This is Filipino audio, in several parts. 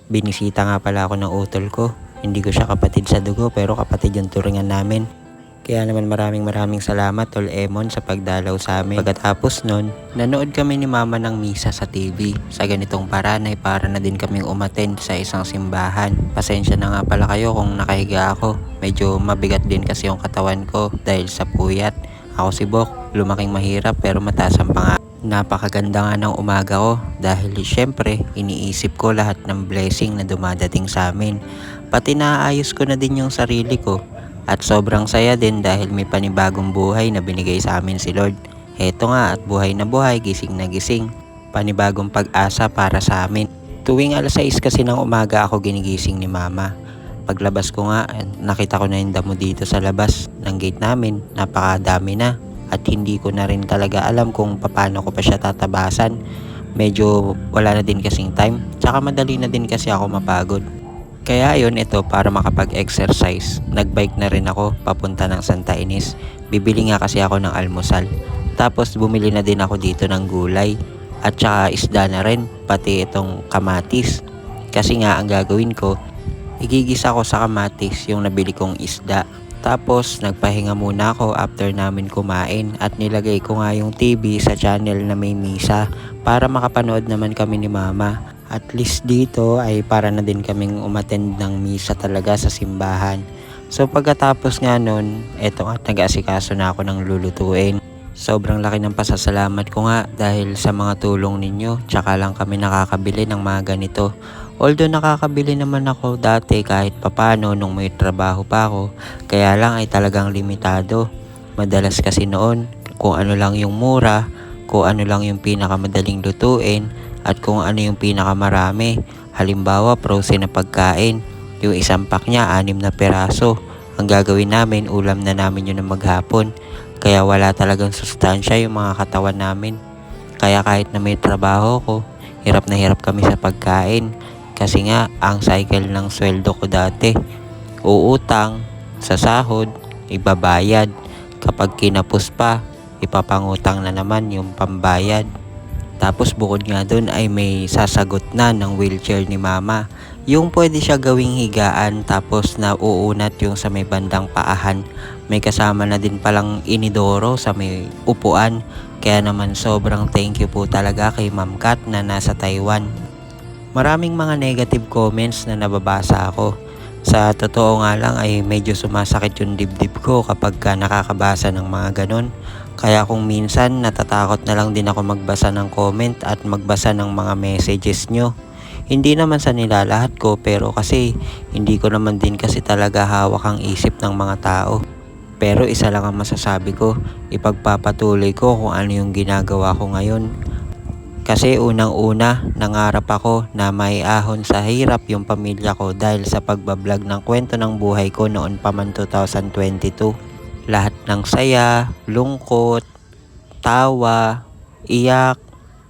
Binisita nga pala ako ng utol ko. Hindi ko siya kapatid sa dugo pero kapatid yung turingan namin. Kaya naman maraming salamat Tol Emon sa pagdalaw sa amin. Pagkatapos nun, nanood kami ni Mama ng misa sa TV. Sa ganitong paraan ay para na din kaming umattend sa isang simbahan. Pasensya na nga pala kayo kung nakahiga ako. Medyo mabigat din kasi yung katawan ko dahil sa puyat. Ako si Bok, lumaking mahirap pero mataas ang pangarap. Napakaganda nga ng umaga ko dahil syempre iniisip ko lahat ng blessing na dumadating sa amin. Pati naayos ko na din yung sarili ko at sobrang saya din dahil may panibagong buhay na binigay sa amin si Lord. Heto nga at buhay na buhay, gising na gising. Panibagong pag-asa para sa amin. Tuwing alas 6 kasi ng umaga ako ginigising ni Mama. Paglabas ko nga, nakita ko na yung damo dito sa labas ng gate namin. Napakadami na. At hindi ko na rin talaga alam kung paano ko pa siya tatabasan. Medyo wala na din kasing time. Tsaka madali na din kasi ako mapagod. Kaya yun ito para makapag-exercise. Nagbike na rin ako papunta ng Santa Ines. Bibili nga kasi ako ng almusal. Tapos bumili na din ako dito ng gulay. At tsaka isda na rin. Pati itong kamatis. Kasi nga ang gagawin ko, igigisa ko sa kamatis yung nabili kong isda. Tapos nagpahinga muna ako after namin kumain at nilagay ko nga yung TV sa channel na may misa para makapanood naman kami ni Mama. At least dito ay para na din kaming umattend ng misa talaga sa simbahan. So pagkatapos nga nun, eto nga nag-aasikaso na ako ng lulutuin. Sobrang laki ng pasasalamat ko nga dahil sa mga tulong ninyo tsaka lang kami nakakabili ng mga ganito. Although nakakabili naman ako dati kahit papano nung may trabaho pa ako, kaya lang ay talagang limitado. Madalas kasi noon kung ano lang yung mura, kung ano lang yung pinakamadaling lutuin, at kung ano yung pinakamarami. Halimbawa frozen na pagkain, yung isang pack niya 6 na peraso. Ang gagawin namin, ulam na namin yun na maghapon. Kaya wala talagang sustansya yung mga katawan namin. Kaya kahit na may trabaho ko, hirap na hirap kami sa pagkain. Kasi nga, ang cycle ng sweldo ko dati, uutang, sa sahod, ibabayad. Kapag kinapos pa, ipapangutang na naman yung pambayad. Tapos bukod nga dun ay may sasagot na ng wheelchair ni Mama. Yung pwede siya gawing higaan tapos nauunat yung sa may bandang paahan. May kasama na din palang inidoro sa may upuan. Kaya naman sobrang thank you po talaga kay Ma'am Kat na nasa Taiwan. Maraming mga negative comments na nababasa ako. Sa totoo nga lang ay medyo sumasakit yung dibdib ko kapag nakakabasa ng mga ganon. Kaya kung minsan natatakot na lang din ako magbasa ng comment at magbasa ng mga messages nyo. Hindi naman sa nilalahat ko pero kasi hindi ko naman din kasi talaga hawak ang isip ng mga tao. Pero isa lang ang masasabi ko, ipagpapatuloy ko kung ano yung ginagawa ko ngayon. Kasi unang-una, nangarap ako na may ahon sa hirap yung pamilya ko dahil sa pagbablog ng kwento ng buhay ko noon pa man 2022. Lahat ng saya, lungkot, tawa, iyak,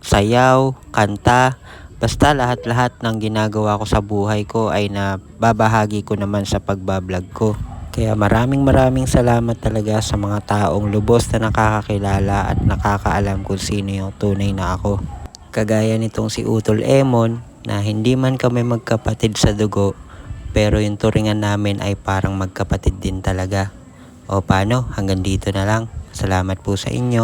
sayaw, kanta, basta lahat-lahat ng ginagawa ko sa buhay ko ay nababahagi ko naman sa pagbablog ko. Kaya maraming salamat talaga sa mga taong lubos na nakakakilala at nakakaalam kung sino yung tunay na ako. Kagaya nitong si Utol Emon na hindi man kami magkapatid sa dugo pero yung turingan namin ay parang magkapatid din talaga. O paano, hanggang dito na lang. Salamat po sa inyo.